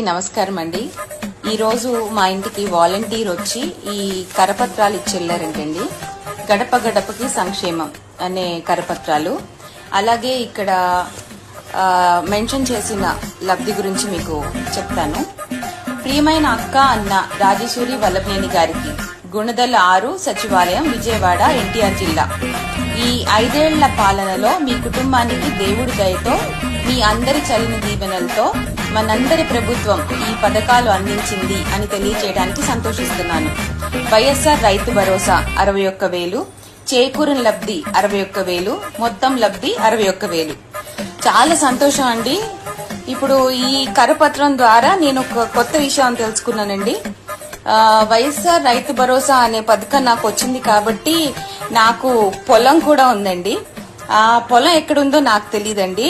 నమస్కారం అండి. ఈరోజు మా ఇంటికి వాలంటీర్ వచ్చి ఈ కరపత్రాలు ఇచ్చెళ్లారంటండి. గడప గడపకి సంక్షేమం అనే కరపత్రాలు. అలాగే ఇక్కడ మెన్షన్ చేసిన లబ్ధి గురించి మీకు చెప్తాను. ప్రియమైన అక్క అన్న రాజేశ్వరి వల్లభనేని గారికి గుణదల 6 సచివాలయం, విజయవాడ, ఎన్టీఆర్ జిల్లా. ఈ 5 ఏళ్ల పాలనలో మీ కుటుంబానికి దేవుడి దయతో, మీ అందరి చల్లని దీవెనలతో మనందరి ప్రభుత్వం ఈ పథకాలు అందించింది అని తెలియజేయడానికి సంతోషిస్తున్నాను. వైఎస్ఆర్ రైతు భరోసా 61,000, చేకూరిన లబ్ధి 61,000, మొత్తం లబ్ధి 61,000. చాలా సంతోషం అండి. ఇప్పుడు ఈ కరపత్రం ద్వారా నేను ఒక కొత్త విషయం తెలుసుకున్నానండి. వైఎస్ఆర్ రైతు భరోసా అనే పథకం నాకు వచ్చింది కాబట్టి నాకు పొలం కూడా ఉందండి. ఆ పొలం ఎక్కడుందో నాకు తెలియదండి.